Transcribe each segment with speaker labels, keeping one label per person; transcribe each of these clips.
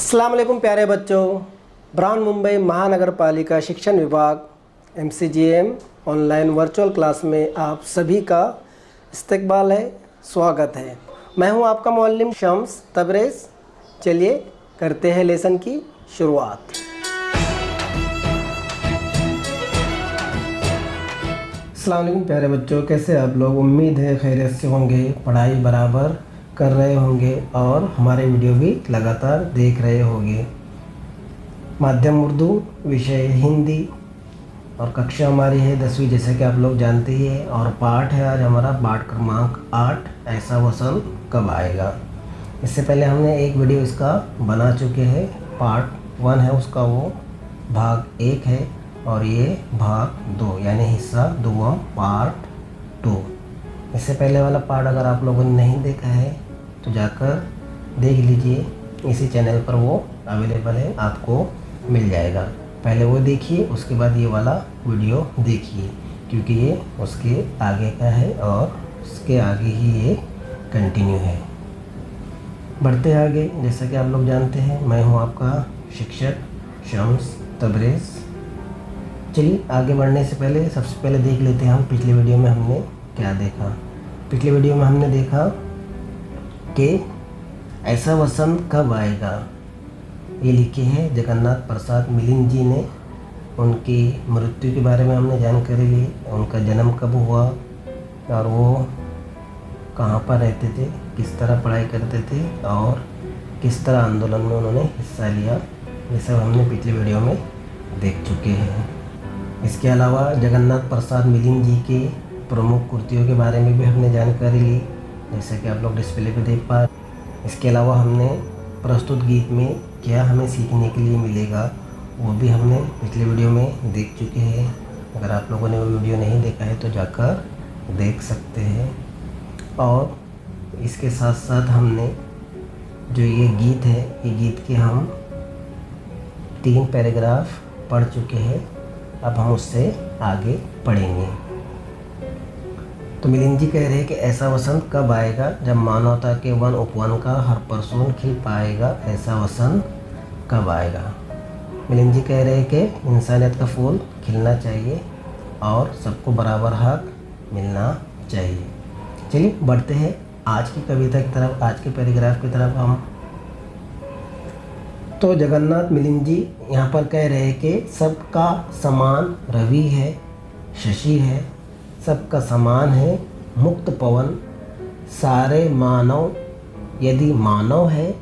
Speaker 1: अस्सलाम वालेकुम प्यारे बच्चों। ब्राउन मुंबई महानगर पालिका शिक्षण विभाग MCGM ऑनलाइन वर्चुअल क्लास में आप सभी का इस्तकबाल है, स्वागत है। मैं हूं आपका मुअल्लिम शम्स तबरेज़। चलिए करते हैं लेसन की शुरुआत। अस्सलाम वालेकुम प्यारे बच्चों, कैसे आप लोग? उम्मीद है खैरियत से होंगे, पढ़ाई बराबर कर रहे होंगे और हमारे वीडियो भी लगातार देख रहे होंगे। माध्यम उर्दू, विषय हिंदी और कक्षा हमारी है 10वीं, जैसे कि आप लोग जानते ही हैं। और पाठ है आज हमारा पाठ क्रमांक 8, ऐसा वसन कब आएगा। इससे पहले हमने एक वीडियो इसका बना चुके हैं। पार्ट 1 है उसका, वो भाग 1 है और ये भाग 2 यानी हिस्सा 2 पार्ट 2। इससे पहले वाला पार्ट अगर आप लोगों ने नहीं देखा है तो जाकर देख लीजिए, इसी चैनल पर वो अवेलेबल है, आपको मिल जाएगा। पहले वो देखिए, उसके बाद ये वाला वीडियो देखिए, क्योंकि ये उसके आगे का है और उसके आगे ही ये कंटिन्यू है। बढ़ते आगे, जैसा कि आप लोग जानते हैं, मैं हूँ आपका शिक्षक शम्स तबरेज़। चलिए आगे बढ़ने से पहले सबसे पहले देख लेते हैं हम पिछले वीडियो में हमने क्या देखा। पिछले वीडियो में हमने देखा कि ऐसा वसंत कब आएगा। ये लिखे हैं जगन्नाथ प्रसाद मिलिंद जी ने। उनकी मृत्यु के बारे में हमने जानकारी ली, उनका जन्म कब हुआ और वो कहाँ पर रहते थे, किस तरह पढ़ाई करते थे और किस तरह आंदोलन में उन्होंने हिस्सा लिया। ये सब हमने पिछले वीडियो में देख चुके हैं। इसके अलावा जगन्नाथ प्रसाद मिलिंद जी के प्रमुख कृतियों के बारे में भी हमने जानकारी ली, जैसे कि आप लोग डिस्प्ले पे देख पा रहे। इसके अलावा हमने प्रस्तुत गीत में क्या हमें सीखने के लिए मिलेगा, वो भी हमने पिछले वीडियो में देख चुके हैं। अगर आप लोगों ने वो वीडियो नहीं देखा है तो जाकर देख सकते हैं। और इसके साथ साथ हमने जो ये गीत है, ये गीत के हम 3 पैराग्राफ पढ़ चुके हैं। अब हम उससे आगे पढ़ेंगे। तो मिलिंद जी कह रहे हैं कि ऐसा वसंत कब आएगा जब मानवता के वन उपवन का हर परसून खिल पाएगा। ऐसा वसंत कब आएगा। मिलिंद जी कह रहे हैं कि इंसानियत का फूल खिलना चाहिए और सबको बराबर हक मिलना चाहिए। चलिए बढ़ते हैं आज की कविता की तरफ, आज के पैराग्राफ की तरफ हम। तो जगन्नाथ मिलिंद जी यहाँ पर कह रहे हैं कि सबका समान रवि है, शशि है, सबका समान है मुक्त पवन, सारे मानव यदि मानव है,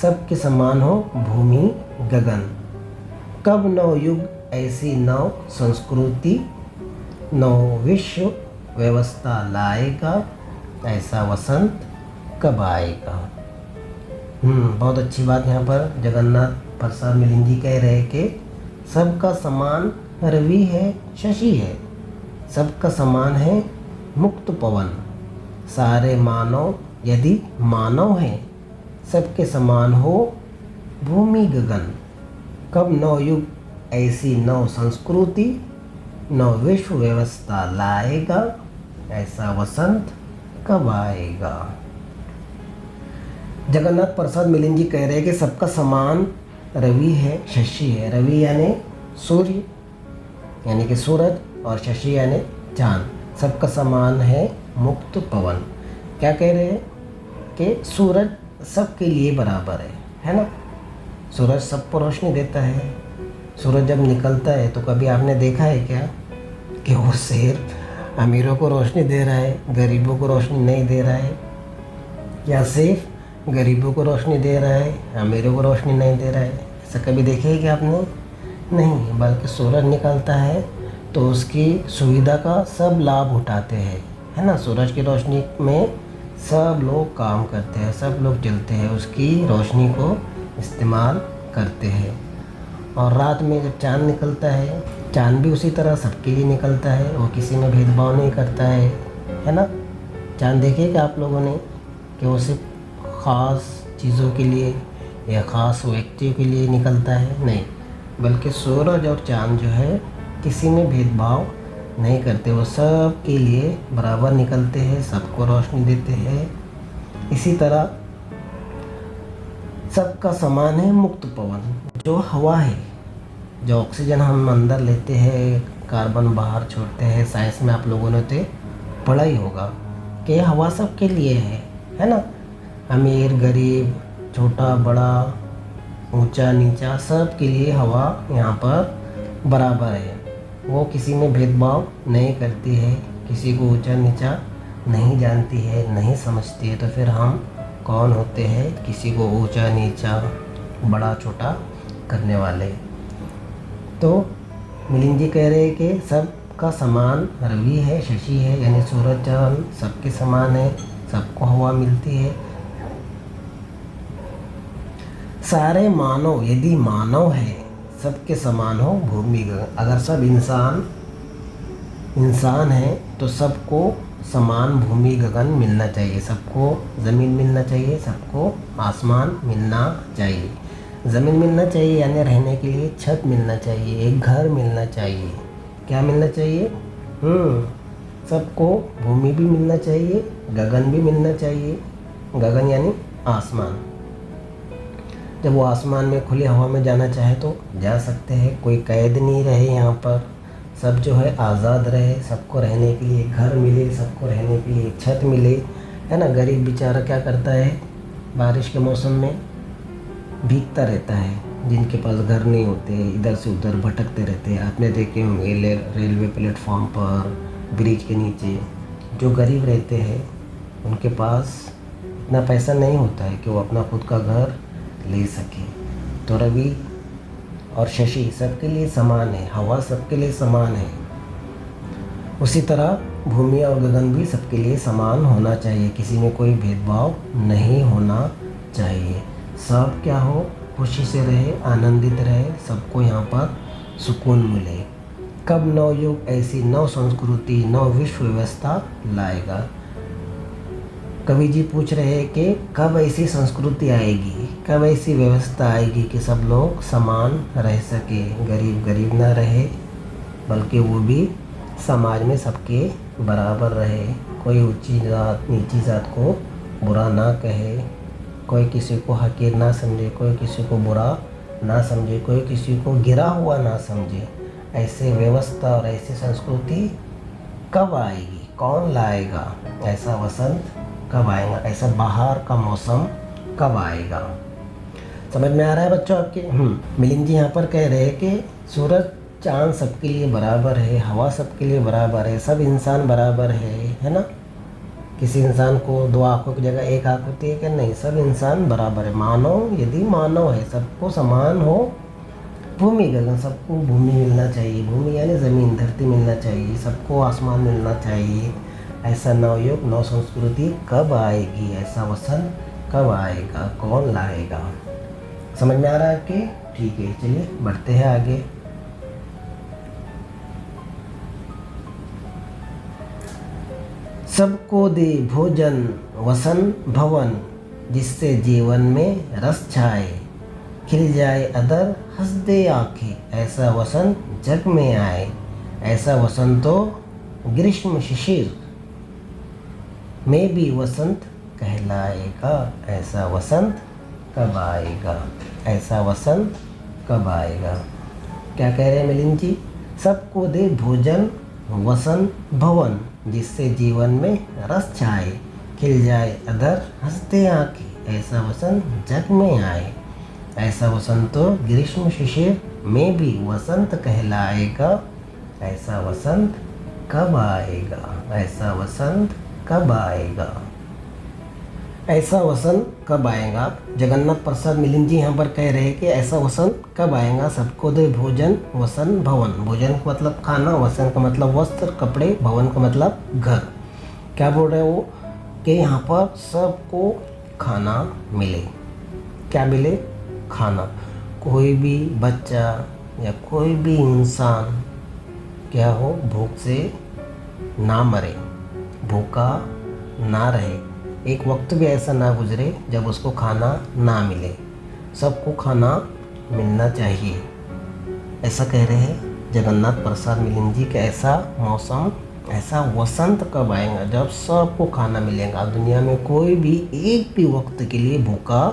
Speaker 1: सबके समान हो भूमि गगन। कब नव युग ऐसी नव संस्कृति, नव विश्व व्यवस्था लाएगा। ऐसा वसंत कब आएगा। बहुत अच्छी बात यहाँ पर जगन्नाथ प्रसाद मिलिंद जी कह रहे हैं कि सबका समान रवि है, शशि है, सबका समान है मुक्त पवन, सारे मानव यदि मानव है, सबके समान हो भूमि गगन। कब नव युग ऐसी नव संस्कृति, नव विश्व व्यवस्था लाएगा। ऐसा वसंत कब आएगा। जगन्नाथ प्रसाद मिलिंद जी कह रहे हैं कि सबका समान रवि है, शशि है। रवि यानी सूर्य यानी कि सूरज और शशि यानी चाँद। सबका समान है मुक्त पवन। क्या कह रहे हैं कि सूरज सबके लिए बराबर है ना। सूरज सबको रोशनी देता है। सूरज जब निकलता है तो कभी आपने देखा है क्या कि वो सिर्फ अमीरों को रोशनी दे रहा है, गरीबों को रोशनी नहीं दे रहा है, या सिर्फ गरीबों को रोशनी दे रहा है, अमीरों को रोशनी नहीं दे रहा है। ऐसा कभी देखे है कि आपने? नहीं, बल्कि सूरज निकलता है तो उसकी सुविधा का सब लाभ उठाते हैं, है ना। सूरज की रोशनी में सब लोग काम करते हैं, सब लोग जलते हैं, उसकी रोशनी को इस्तेमाल करते हैं। और रात में जब चाँद निकलता है, चाँद भी उसी तरह सबके लिए निकलता है, वो किसी में भेदभाव नहीं करता है ना। चाँद देखे कि आप लोगों ने कि वो सिर्फ ख़ास चीज़ों के लिए या ख़ास व्यक्तियों के लिए निकलता है, नहीं, बल्कि सूरज और चाँद जो है किसी में भेदभाव नहीं करते, वो सब के लिए बराबर निकलते हैं, सबको रोशनी देते हैं। इसी तरह सबका समान है मुक्त पवन। जो हवा है, जो ऑक्सीजन हम अंदर लेते हैं, कार्बन बाहर छोड़ते हैं, साइंस में आप लोगों ने तो पढ़ा ही होगा कि हवा सबके लिए है ना। अमीर गरीब, छोटा बड़ा, ऊंचा नीचा, सब के लिए हवा यहाँ पर बराबर है। वो किसी में भेदभाव नहीं करती है, किसी को ऊंचा नीचा नहीं जानती है, नहीं समझती है। तो फिर हम कौन होते हैं किसी को ऊंचा नीचा बड़ा छोटा करने वाले। तो मिलिंद जी कह रहे हैं कि सबका समान रवि है, शशि है, यानी सूरज चांद सबके समान है, सबको हवा मिलती है। सारे मानव, यदि मानव है सबके समान हो भूमि गगन। अगर सब इंसान है तो सबको समान भूमि गगन मिलना चाहिए, सबको ज़मीन मिलना चाहिए, सबको आसमान मिलना चाहिए। ज़मीन मिलना चाहिए यानी रहने के लिए छत मिलना चाहिए, एक घर मिलना चाहिए। क्या मिलना चाहिए? सबको भूमि भी मिलना चाहिए, गगन भी मिलना चाहिए। गगन यानी आसमान। जब वो आसमान में खुली हवा में जाना चाहे तो जा सकते हैं, कोई कैद नहीं रहे यहाँ पर, सब जो है आज़ाद रहे, सबको रहने के लिए घर मिले, सबको रहने के लिए छत मिले, है ना। गरीब बेचारा क्या करता है, बारिश के मौसम में भीगता रहता है, जिनके पास घर नहीं होते इधर से उधर भटकते रहते हैं। आपने देखे होंगे रेलवे प्लेटफॉर्म पर, ब्रिज के नीचे जो गरीब रहते हैं उनके पास इतना पैसा नहीं होता है कि वो अपना खुद का घर ले सके। तो रवि और शशि सबके लिए समान है, हवा सबके लिए समान है। उसी तरह भूमि और गगन भी सबके लिए समान होना चाहिए, किसी में कोई भेदभाव नहीं होना चाहिए। सब क्या हो, खुशी से रहे, आनंदित रहे, सबको यहाँ पर सुकून मिले। कब नवयुग ऐसी नव संस्कृति, नव विश्व व्यवस्था लाएगा। कवि जी पूछ रहे हैं कि कब ऐसी संस्कृति आएगी, कब ऐसी व्यवस्था आएगी कि सब लोग समान रह सके, गरीब गरीब ना रहे, बल्कि वो भी समाज में सबके बराबर रहे। कोई ऊंची जात नीची जात को बुरा ना कहे, कोई किसी को हकीर ना समझे, कोई किसी को बुरा ना समझे, कोई किसी को गिरा हुआ ना समझे। ऐसे व्यवस्था और ऐसी संस्कृति कब आएगी, कौन लाएगा? ऐसा वसंत कब आएगा, ऐसा बाहर का मौसम कब आएगा? समझ में आ रहा है बच्चों आपके? मिलिंद जी यहाँ पर कह रहे हैं कि सूरज चांद सबके लिए बराबर है, हवा सबके लिए बराबर है, सब इंसान बराबर है ना। किसी इंसान को दो आँखों की जगह एक आँख होती है क्या? नहीं, सब इंसान बराबर है। मानव, यदि मानव है, सबको समान हो भूमि गगन, सबको भूमि मिलना चाहिए। भूमि यानी ज़मीन, धरती मिलना चाहिए, सबको आसमान मिलना चाहिए। ऐसा नवयुग, नव संस्कृति कब आएगी, ऐसा वसंत कब आएगा, कौन लाएगा? समझ में आ रहा है आपके? ठीक है, चलिए बढ़ते हैं आगे। सबको दे भोजन वसन भवन, जिससे जीवन में रस छाए, खिल जाए अदर हंस दे आँखें, ऐसा वसंत जग में आए। ऐसा वसंत तो ग्रीष्म शिशिर में भी वसंत कहलाएगा। ऐसा वसंत कब आएगा, ऐसा वसंत कब आएगा? क्या कह रहे हैं मिलिंद जी? सबको दे भोजन वसन भवन, जिससे जीवन में रस छाए, खिल जाए अधर हंसते आँखें, ऐसा वसंत जग में आए। ऐसा वसंत तो ग्रीष्म शिशिर में भी वसंत कहलाएगा। ऐसा वसंत कब आएगा, ऐसा वसंत कब आएगा? ऐसा वसंत कब आएगा? जगन्नाथ प्रसाद मिलिंद जी यहाँ पर कह रहे हैं कि ऐसा वसंत कब आएगा। सबको दे भोजन वसन भवन, भोजन का मतलब खाना, वसन का मतलब वस्त्र कपड़े, भवन का मतलब घर। क्या बोल रहे हैं वो कि यहाँ पर सबको खाना मिले। क्या मिले? खाना। कोई भी बच्चा या कोई भी इंसान क्या हो, भूख से ना मरे, भूखा ना रहे, एक वक्त भी ऐसा ना गुजरे जब उसको खाना ना मिले। सबको खाना मिलना चाहिए, ऐसा कह रहे हैं जगन्नाथ प्रसाद मिलिंद जी। कि ऐसा मौसम, ऐसा वसंत कब आएगा जब सबको खाना मिलेगा, दुनिया में कोई भी एक भी वक्त के लिए भूखा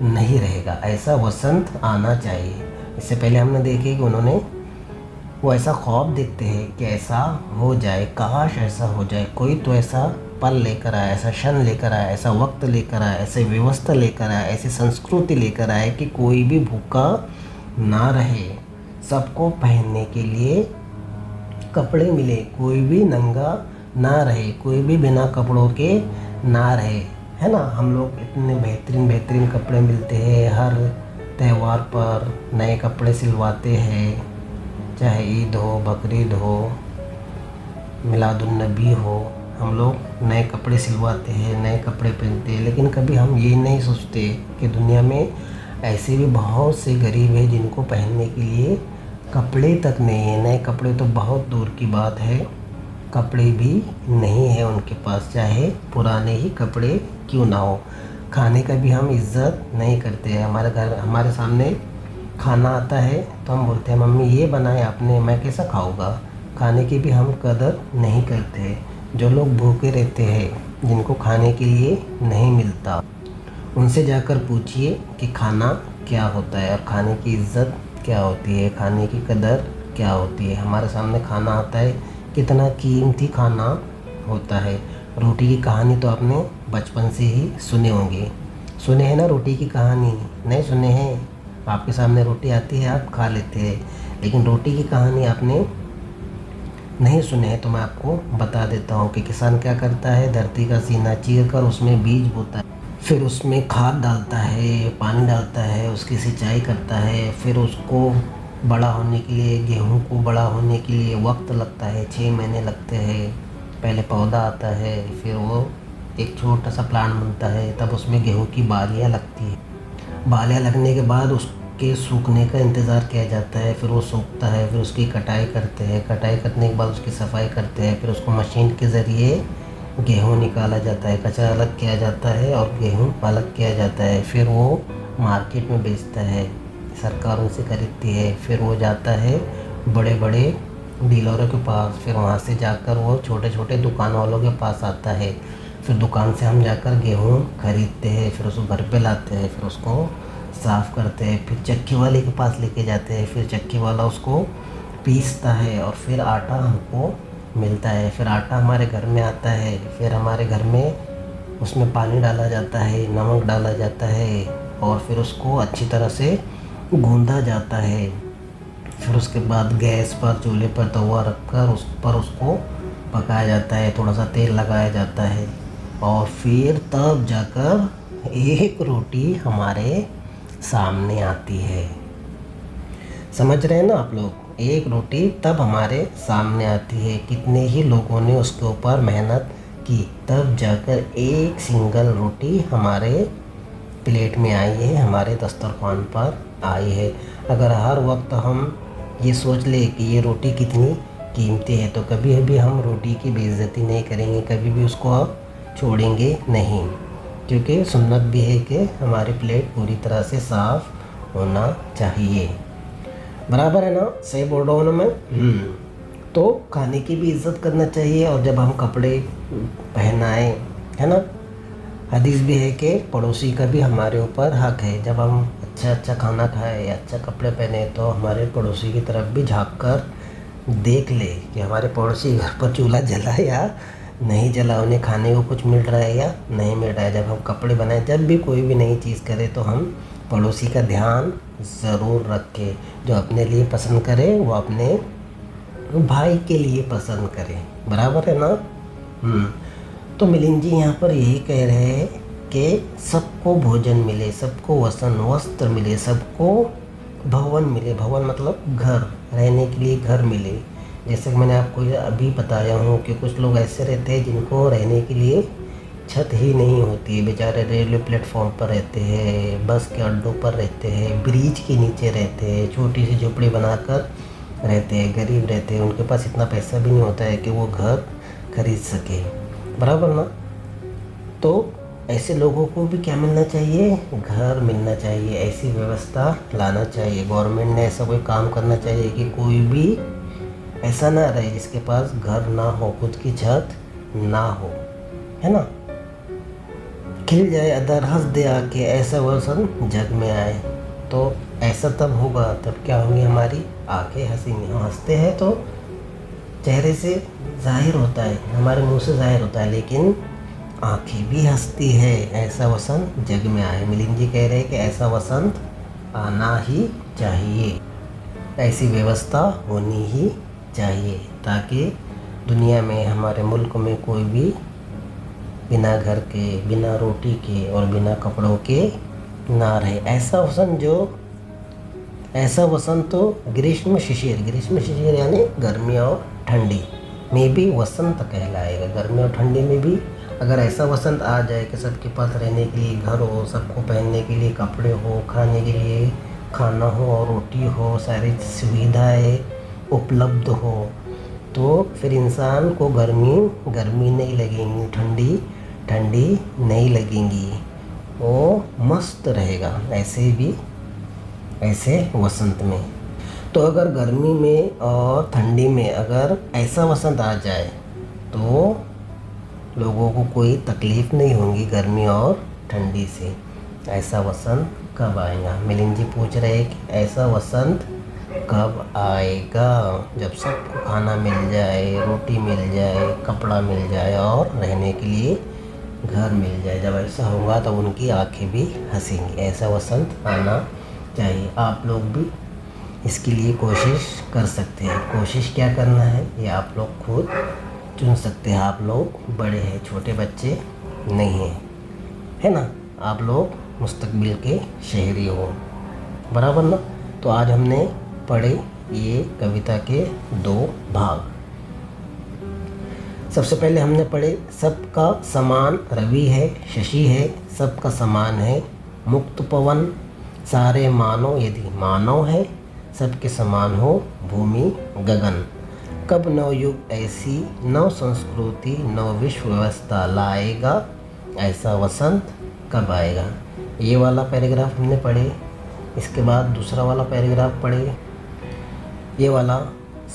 Speaker 1: नहीं रहेगा। ऐसा वसंत आना चाहिए। इससे पहले हमने देखे कि उन्होंने वो ऐसा ख्वाब देखते हैं कि ऐसा हो जाए, काश ऐसा हो जाए, कोई तो ऐसा पल लेकर आए, ऐसा क्षण लेकर आए, ऐसा वक्त लेकर आए, ऐसे व्यवस्था लेकर आए, ऐसी संस्कृति लेकर आए कि कोई भी भूखा ना रहे, सबको पहनने के लिए कपड़े मिले, कोई भी नंगा ना रहे, कोई भी बिना कपड़ों के ना रहे, है ना। हम लोग इतने बेहतरीन बेहतरीन कपड़े मिलते हैं, हर त्यौहार पर नए कपड़े सिलवाते हैं, चाहे ईद हो, बकरीद हो, मिलादुन्नबी हो, हम लोग नए कपड़े सिलवाते हैं, नए कपड़े पहनते हैं। लेकिन कभी हम ये नहीं सोचते कि दुनिया में ऐसे भी बहुत से गरीब हैं जिनको पहनने के लिए कपड़े तक नहीं है। नए कपड़े तो बहुत दूर की बात है, कपड़े भी नहीं है उनके पास, चाहे पुराने ही कपड़े क्यों ना हो। खाने का भी हम इज़्ज़त नहीं करते हैं। हमारे घर, हमारे सामने खाना आता है तो हम बोलते हैं मम्मी ये बनाया आपने, मैं कैसा खाऊंगा। खाने की भी हम कदर नहीं करते। जो लोग भूखे रहते हैं, जिनको खाने के लिए नहीं मिलता, उनसे जाकर पूछिए कि खाना क्या होता है और खाने की इज़्ज़त क्या होती है, खाने की कदर क्या होती है। हमारे सामने खाना आता है, कितना कीमती खाना होता है। रोटी की कहानी तो आपने बचपन से ही सुने होंगे, सुने हैं ना रोटी की कहानी? नहीं सुने हैं? आपके सामने रोटी आती है, आप खा लेते हैं, लेकिन रोटी की कहानी आपने नहीं सुने हैं। तो मैं आपको बता देता हूँ कि किसान क्या करता है, धरती का सीना चीर कर उसमें बीज बोता है, फिर उसमें खाद डालता है, पानी डालता है, उसकी सिंचाई करता है, फिर उसको बड़ा होने के लिए, गेहूँ को बड़ा होने के लिए वक्त लगता है, 6 महीने लगते हैं। पहले पौधा आता है, फिर वो एक छोटा सा प्लांट बनता है, तब उसमें गेहूँ की बालियाँ लगती है। बालियाँ लगने के बाद उसके सूखने का इंतज़ार किया जाता है, फिर वो सूखता है, फिर उसकी कटाई करते हैं, कटाई करने के बाद उसकी सफाई करते हैं, फिर उसको मशीन के ज़रिए गेहूँ निकाला जाता है, कचरा अलग किया जाता है और गेहूँ अलग किया जाता है। फिर वो मार्केट में बेचता है, सरकार उनसे खरीदती है, फिर वो जाता है बड़े बड़े डीलरों के पास, फिर वहाँ से जाकर वो छोटे छोटे दुकान वालों के पास आता है, फिर दुकान से हम जाकर गेहूँ खरीदते हैं, फिर उसको घर पे लाते हैं, फिर उसको साफ़ करते हैं, फिर चक्की वाले के पास लेके जाते हैं, फिर चक्की वाला उसको पीसता है और फिर आटा हमको मिलता है। फिर आटा हमारे घर में आता है, फिर हमारे घर में उसमें पानी डाला जाता है, नमक डाला जाता है और फिर उसको अच्छी तरह से गूंदा जाता है। फिर उसके बाद गैस पर, चूल्हे पर तवा रखकर उस पर उसको पकाया जाता है, थोड़ा सा तेल लगाया जाता है और फिर तब जाकर एक रोटी हमारे सामने आती है। समझ रहे हैं ना आप लोग? एक रोटी तब हमारे सामने आती है। कितने ही लोगों ने उसके ऊपर मेहनत की, तब जाकर एक सिंगल रोटी हमारे प्लेट में आई है, हमारे दस्तरखान पर आई है। अगर हर वक्त हम ये सोच ले कि ये रोटी कितनी कीमती है, तो कभी भी हम रोटी की बेइज्जती नहीं करेंगे, कभी भी उसको छोड़ेंगे नहीं। क्योंकि सुन्नत भी है कि हमारी प्लेट पूरी तरह से साफ़ होना चाहिए। बराबर है ना? सही बोल रहा हूँ ना मैं? तो खाने की भी इज़्ज़त करना चाहिए और जब हम कपड़े पहनाएं, है ना, हदीस भी है कि पड़ोसी का भी हमारे ऊपर हक है। जब हम अच्छा खाना खाएं या अच्छा कपड़े पहने तो हमारे पड़ोसी की तरफ भी झाँक कर देख ले कि हमारे पड़ोसी घर पर चूल्हा जला या नहीं जला, उन्हें खाने को कुछ मिल रहा है या नहीं मिल रहा है। जब हम कपड़े बनाएं, जब भी कोई भी नई चीज़ करें तो हम पड़ोसी का ध्यान ज़रूर रखें। जो अपने लिए पसंद करे वो अपने भाई के लिए पसंद करे। बराबर है ना? तो मिलिंद जी यहाँ पर यही कह रहे हैं कि सबको भोजन मिले, सबको वस्त्र मिले, सबको भवन मिले। भवन मतलब घर, रहने के लिए घर मिले। जैसे कि मैंने आपको अभी बताया हूँ कि कुछ लोग ऐसे रहते हैं जिनको रहने के लिए छत ही नहीं होती है। बेचारे रेलवे प्लेटफॉर्म पर रहते हैं, बस के अड्डों पर रहते हैं, ब्रिज के नीचे रहते हैं, छोटी सी झोपड़ी बनाकर रहते हैं, गरीब रहते हैं। उनके पास इतना पैसा भी नहीं होता है कि वो घर खरीद सके। बराबर ना? तो ऐसे लोगों को भी क्या मिलना चाहिए? घर मिलना चाहिए। ऐसी व्यवस्था लाना चाहिए। गवर्नमेंट ने ऐसा कोई काम करना चाहिए कि कोई भी ऐसा ना रहे जिसके पास घर ना हो, खुद की छत ना हो, है ना। खिल जाए अदर हंस दे आके ऐसा वसन जग में आए। तो ऐसा तब होगा, तब क्या होंगी हमारी आंखें हंसेंगी। हम हंसते हैं तो चेहरे से जाहिर होता है, हमारे मुंह से जाहिर होता है, लेकिन आंखें भी हंसती है। ऐसा वसंत जग में आए। मिलिंद जी कह रहे हैं कि ऐसा वसंत आना ही चाहिए, ऐसी व्यवस्था होनी ही चाहिए, ताकि दुनिया में हमारे मुल्क में कोई भी बिना घर के, बिना रोटी के और बिना कपड़ों के ना रहे। ऐसा वसंत तो ग्रीष्म शिशिर यानी गर्मी और ठंडी में भी वसंत कहलाएगा। गर्मी और ठंडी में भी अगर ऐसा वसंत आ जाए कि सबके पास रहने के लिए घर हो, सबको पहनने के लिए कपड़े हो, खाने के लिए खाना हो और रोटी हो, सारी सुविधाएं उपलब्ध हो, तो फिर इंसान को गर्मी नहीं लगेगी, ठंडी नहीं लगेंगी, वो मस्त रहेगा ऐसे वसंत में। तो अगर गर्मी में और ठंडी में अगर ऐसा वसंत आ जाए तो लोगों को कोई तकलीफ़ नहीं होगी गर्मी और ठंडी से। ऐसा वसंत कब आएगा? मिलिंद जी पूछ रहे हैं कि ऐसा वसंत कब आएगा? जब सबको खाना मिल जाए, रोटी मिल जाए, कपड़ा मिल जाए और रहने के लिए घर मिल जाए। जब ऐसा होगा तो उनकी आंखें भी हंसेंगी। ऐसा वसंत आना चाहिए। आप लोग भी इसके लिए कोशिश कर सकते हैं। कोशिश क्या करना है ये आप लोग खुद चुन सकते हैं। आप लोग बड़े हैं, छोटे बच्चे नहीं हैं, है ना? आप लोग मुस्तकबिल के शहरी हो, बराबर ना? तो आज हमने पढ़े ये कविता के 2 भाग। सबसे पहले हमने पढ़े सबका समान रवि है, शशि है, सबका समान है मुक्त पवन, सारे मानव यदि मानव है, सबके समान हो भूमि गगन। कब नवयुग ऐसी नव संस्कृति नव विश्व व्यवस्था लाएगा, ऐसा वसंत कब आएगा। ये वाला पैराग्राफ हमने पढ़े। इसके बाद दूसरा वाला पैराग्राफ पढ़े, ये वाला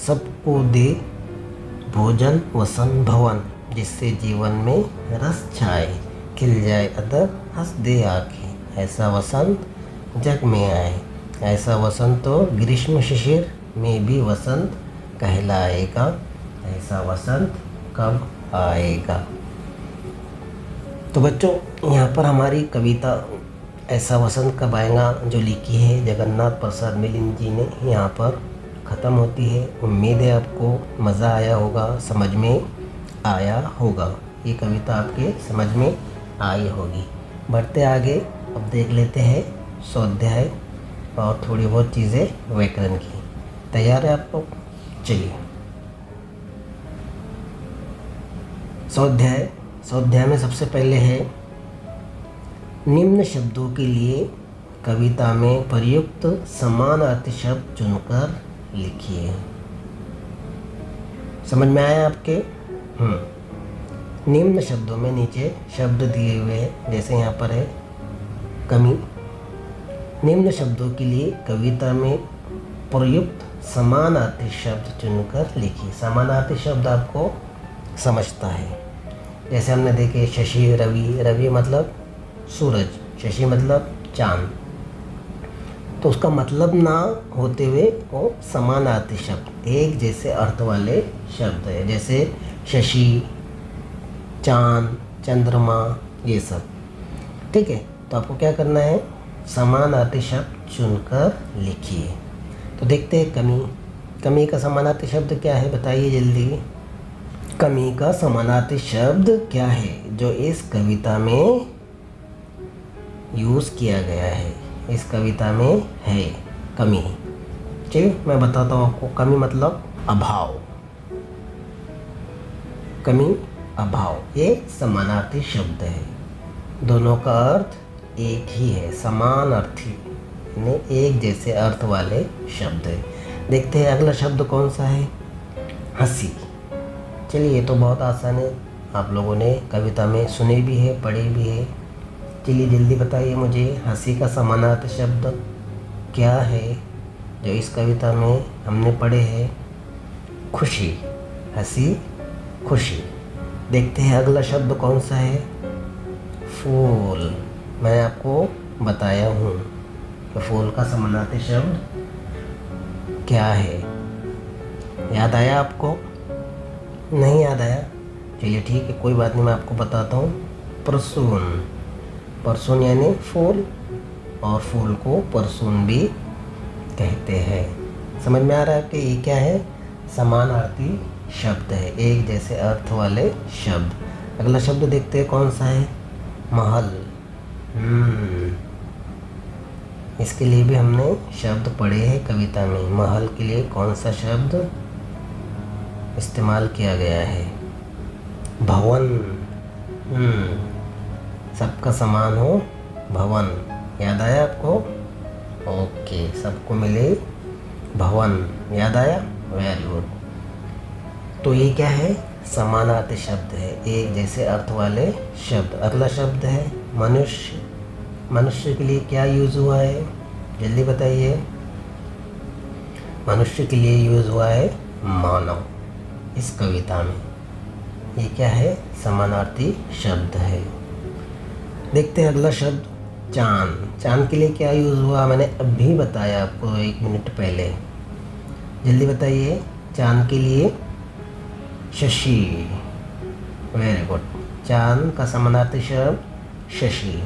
Speaker 1: सबको दे भोजन वसन भवन, जिससे जीवन में रस छाए, खिल जाए अदर हंस दे आँखें, ऐसा वसंत जग में आए। ऐसा वसंत तो ग्रीष्म शिशिर में भी वसंत कहलाएगा। ऐसा वसंत कब आएगा। तो बच्चों, यहाँ पर हमारी कविता ऐसा वसंत कब आएगा जो लिखी है जगन्नाथ प्रसाद मिलिंद जी ने, यहाँ पर ख़त्म होती है। उम्मीद है आपको मज़ा आया होगा, समझ में आया होगा। ये कविता आपके समझ में आई होगी। बढ़ते आगे, अब देख लेते हैं स्वाध्याय और थोड़ी बहुत चीज़ें व्याकरण की। तैयार है आप लोग? चलिए स्वाध्याय में सबसे पहले है निम्न शब्दों के लिए कविता में प्रयुक्त समानार्थी शब्द चुनकर लिखिए। समझ में आया आपके? निम्न शब्दों में नीचे शब्द दिए हुए हैं, जैसे यहाँ पर है कमी। निम्न शब्दों के लिए कविता में प्रयुक्त समानार्थी शब्द चुनकर लिखिए। समानार्थी शब्द आपको समझता है, जैसे हमने देखे शशि रवि, रवि मतलब सूरज, शशि मतलब चांद। तो उसका मतलब ना होते हुए वो समानार्थी शब्द, एक जैसे अर्थ वाले शब्द है, जैसे शशि, चांद, चंद्रमा, ये सब। ठीक है, तो आपको क्या करना है, समानार्थी शब्द चुनकर लिखिए। तो देखते हैं कमी का समानार्थी शब्द क्या है, बताइए जल्दी। कमी का समानार्थी शब्द क्या है जो इस कविता में यूज़ किया गया है, इस कविता में है कमी। चलिए मैं बताता हूँ आपको। कमी मतलब अभाव, कमी अभाव, ये समानार्थी शब्द है। दोनों का अर्थ एक ही है, समान अर्थी, यानी एक जैसे अर्थ वाले शब्द है। देखते हैं अगला शब्द कौन सा है, हंसी। चलिए ये तो बहुत आसान है, आप लोगों ने कविता में सुने भी है, पढ़े भी है। चलिए जल्दी बताइए मुझे, हंसी का समानार्थी शब्द क्या है जो इस कविता में हमने पढ़े हैं। खुशी, हंसी खुशी। देखते हैं अगला शब्द कौन सा है, फूल। मैं आपको बताया हूँ कि फूल का समानार्थी शब्द क्या है। याद आया आपको? नहीं याद आया? चलिए ठीक है, कोई बात नहीं, मैं आपको बताता हूँ। परसून। परसून यानी फूल, और फूल को परसून भी कहते हैं। समझ में आ रहा है कि ये क्या है? समानार्थी शब्द है, एक जैसे अर्थ वाले शब्द। अगला शब्द देखते हैं कौन सा है? महल। इसके लिए भी हमने शब्द पढ़े हैं कविता में। महल के लिए कौन सा शब्द इस्तेमाल किया गया है? भवन। सबका समान हो, भवन। याद आया आपको? ओके, सबको मिले भवन। याद आया? Very good. तो ये क्या है? समानार्थी शब्द है, एक जैसे अर्थ वाले शब्द। अगला शब्द है मनुष्य। मनुष्य के लिए क्या यूज़ हुआ है? जल्दी बताइए। मनुष्य के लिए यूज़ हुआ है मानव इस कविता में। ये क्या है? समानार्थी शब्द है। देखते हैं अगला शब्द चांद। चांद के लिए क्या यूज़ हुआ? मैंने अभी बताया आपको 1 मिनट पहले। जल्दी बताइए। चांद के लिए शशि। Very good. चांद का समानार्थी शब्द शशि।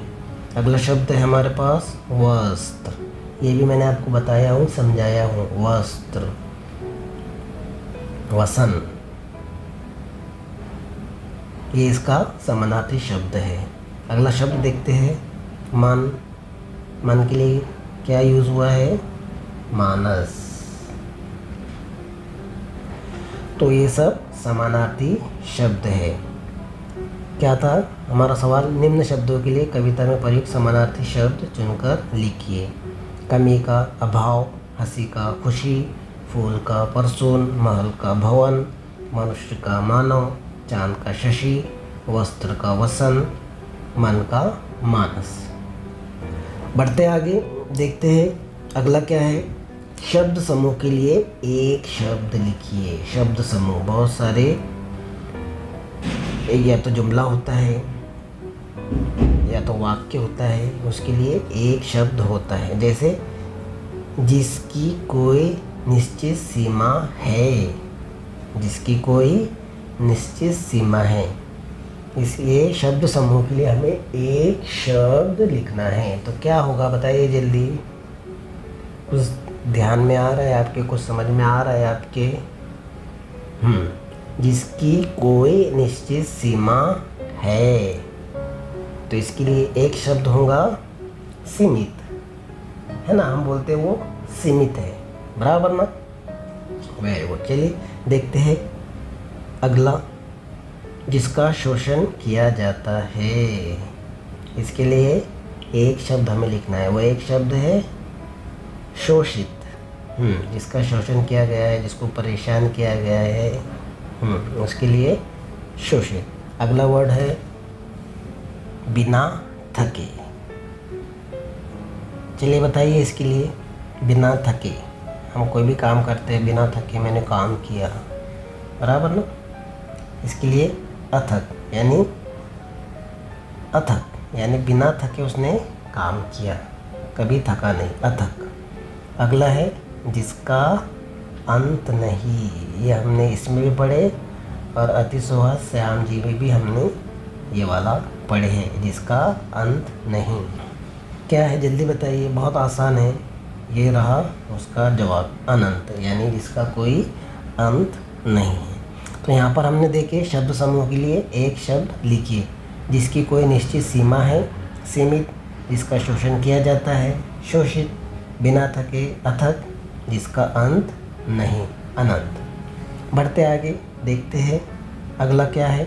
Speaker 1: अगला शब्द है हमारे पास वस्त्र। ये भी मैंने आपको बताया हूँ, समझाया हूँ। वस्त्र, वसन, ये इसका समानार्थी शब्द है। अगला शब्द देखते हैं मन। मन के लिए क्या यूज़ हुआ है? मानस। तो ये सब समानार्थी शब्द है। क्या था हमारा सवाल? निम्न शब्दों के लिए कविता में प्रयुक्त समानार्थी शब्द चुनकर लिखिए। कमी का अभाव, हंसी का खुशी, फूल का परसून, महल का भवन, मनुष्य का मानव, चांद का शशि, वस्त्र का वसन, मन का मानस। बढ़ते आगे, देखते हैं अगला क्या है। शब्द समूह के लिए एक शब्द लिखिए। शब्द समूह बहुत सारे, या तो जुमला होता है या तो वाक्य होता है, उसके लिए एक शब्द होता है। जैसे जिसकी कोई निश्चित सीमा है। जिसकी कोई निश्चित सीमा है। इसलिए शब्द समूह के लिए हमें एक शब्द लिखना है। तो क्या होगा बताइए जल्दी। कुछ ध्यान में आ रहा है आपके? कुछ समझ में आ रहा है आपके? जिसकी कोई निश्चित सीमा है, तो इसके लिए एक शब्द होगा सीमित, है ना? हम बोलते हैं वो सीमित है, बराबर ना? Very good. चलिए देखते हैं अगला, जिसका शोषण किया जाता है। इसके लिए एक शब्द हमें लिखना है। वो एक शब्द है शोषित। जिसका शोषण किया गया है, जिसको परेशान किया गया है, उसके लिए शोषित। अगला वर्ड है बिना थके। चलिए बताइए इसके लिए। बिना थके, हम कोई भी काम करते हैं बिना थके, मैंने काम किया, बराबर ना? इसके लिए अथक, यानी बिना थके उसने काम किया, कभी थका नहीं, अथक। अगला है जिसका अंत नहीं। ये हमने इसमें भी पढ़े, और अति सुहास श्याम जी में भी हमने ये वाला पढ़े हैं, जिसका अंत नहीं। क्या है जल्दी बताइए, बहुत आसान है। ये रहा उसका जवाब, अनंत, यानी जिसका कोई अंत नहीं है। तो यहाँ पर हमने देखे शब्द समूह के लिए एक शब्द लिखिए। जिसकी कोई निश्चित सीमा है, सीमित, जिसका शोषण किया जाता है, शोषित, बिना थके, अथक, जिसका अंत नहीं, अनंत। बढ़ते आगे, देखते हैं अगला क्या है।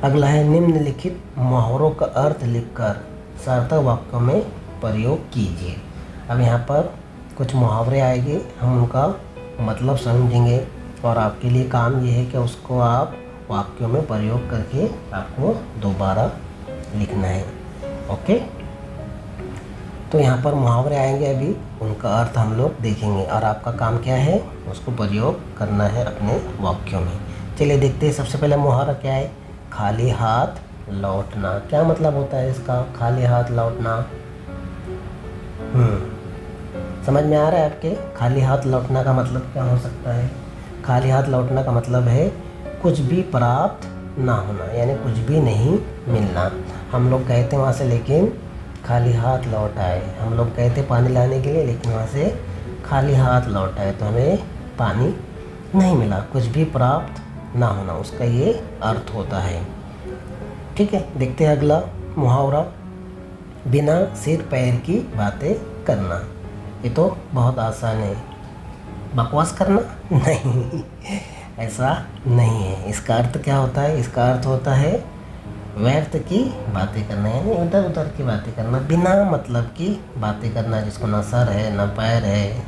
Speaker 1: अगला है निम्नलिखित मुहावरों का अर्थ लिखकर सार्थक वाक्यों में प्रयोग कीजिए। अब यहाँ पर कुछ मुहावरे आएंगे, हम उनका मतलब समझेंगे, और आपके लिए काम ये है कि उसको आप वाक्यों में प्रयोग करके आपको दोबारा लिखना है। ओके, तो यहाँ पर मुहावरे आएंगे, अभी उनका अर्थ हम लोग देखेंगे, और आपका काम क्या है, उसको प्रयोग करना है अपने वाक्यों में। चलिए देखते हैं। सबसे पहले मुहावरा क्या है, खाली हाथ लौटना। क्या मतलब होता है इसका, खाली हाथ लौटना? समझ में आ रहा है आपके? खाली हाथ लौटना का मतलब क्या हो सकता है? खाली हाथ लौटना का मतलब है कुछ भी प्राप्त ना होना, यानी कुछ भी नहीं मिलना। हम लोग गए थे वहाँ से लेकिन खाली हाथ लौट आए। हम लोग गए थे पानी लाने के लिए लेकिन वहाँ से खाली हाथ लौट आए, तो हमें पानी नहीं मिला। कुछ भी प्राप्त ना होना, उसका ये अर्थ होता है। ठीक है, देखते हैं अगला मुहावरा। बिना सिर पैर की बातें करना। ये तो बहुत आसान है। बकवास करना? नहीं, ऐसा नहीं है। इसका अर्थ क्या होता है? इसका अर्थ होता है व्यर्थ की बातें करना, यानी इधर उधर की बातें करना, बिना मतलब की बातें करना, जिसको ना सर है ना पैर है।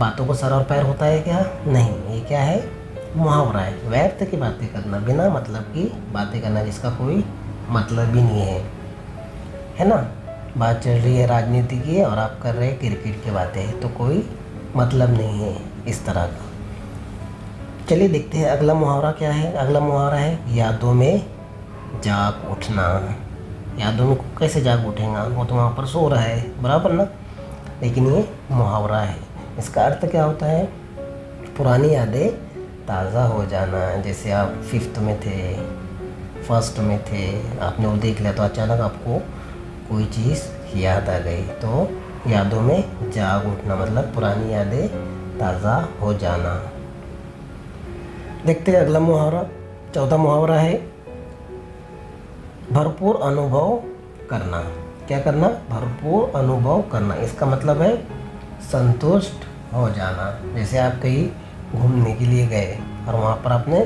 Speaker 1: बातों को सर और पैर होता है क्या? नहीं, ये क्या है? मुहावरा है। व्यर्थ की बातें करना, बिना मतलब की बातें करना, जिसका कोई मतलब भी नहीं है ना? बात चल रही है राजनीति की और आप कर रहे हैं क्रिकेट की बातें, तो कोई मतलब नहीं है इस तरह का। चलिए देखते हैं अगला मुहावरा क्या है। अगला मुहावरा है यादों में जाग उठना। यादों में कैसे जाग उठेगा? वो तो वहाँ पर सो रहा है, बराबर ना? लेकिन ये मुहावरा है। इसका अर्थ क्या होता है? पुरानी यादें ताज़ा हो जाना। जैसे आप 5th में थे, 1st में थे, आपने वो देख लिया तो अचानक आपको कोई चीज़ याद आ गई, तो यादों में जाग उठना मतलब पुरानी यादें ताज़ा हो जाना। देखते हैं अगला मुहावरा। चौथा मुहावरा है भरपूर अनुभव करना। क्या करना? भरपूर अनुभव करना। इसका मतलब है संतुष्ट हो जाना। जैसे आप कहीं घूमने के लिए गए और वहाँ पर आपने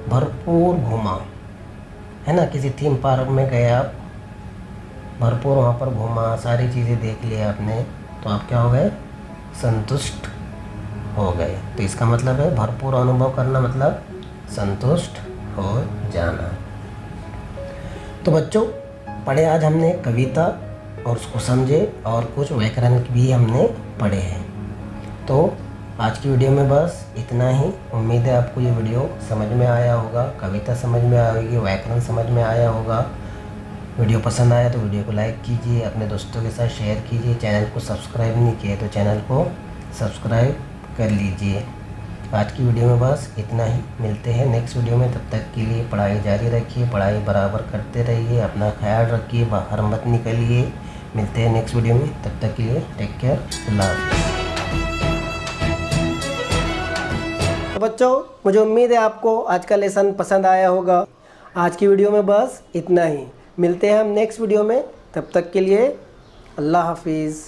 Speaker 1: भरपूर घूमा, है ना? किसी थीम पार्क में गए आप, भरपूर वहाँ पर घूमा, सारी चीज़ें देख ली आपने, तो आप क्या हो गए? संतुष्ट हो गए। तो इसका मतलब है भरपूर अनुभव करना मतलब संतुष्ट हो जाना। तो बच्चों, पढ़े आज हमने कविता और उसको समझे, और कुछ व्याकरण भी हमने पढ़े हैं। तो आज की वीडियो में बस इतना ही। उम्मीद है आपको ये वीडियो समझ में आया होगा, कविता समझ में आएगी, व्याकरण समझ में आया होगा। वीडियो पसंद आया तो वीडियो को लाइक कीजिए, अपने दोस्तों के साथ शेयर कीजिए। चैनल को सब्सक्राइब नहीं किए तो चैनल को सब्सक्राइब कर लीजिए। आज की वीडियो में बस इतना ही। मिलते हैं नेक्स्ट वीडियो में। तब तक के लिए पढ़ाई जारी रखिए, पढ़ाई बराबर करते रहिए, अपना ख्याल रखिए, बाहर मत निकलिए। मिलते हैं नेक्स्ट वीडियो में, तब तक के लिए टेक केयर, अल्लाह हाफ़िज़। तो बच्चों, मुझे उम्मीद है आपको आज का लेसन पसंद आया होगा। आज की वीडियो में बस इतना ही। मिलते हैं हम नेक्स्ट वीडियो में, तब तक के लिए अल्लाह हाफ़िज़।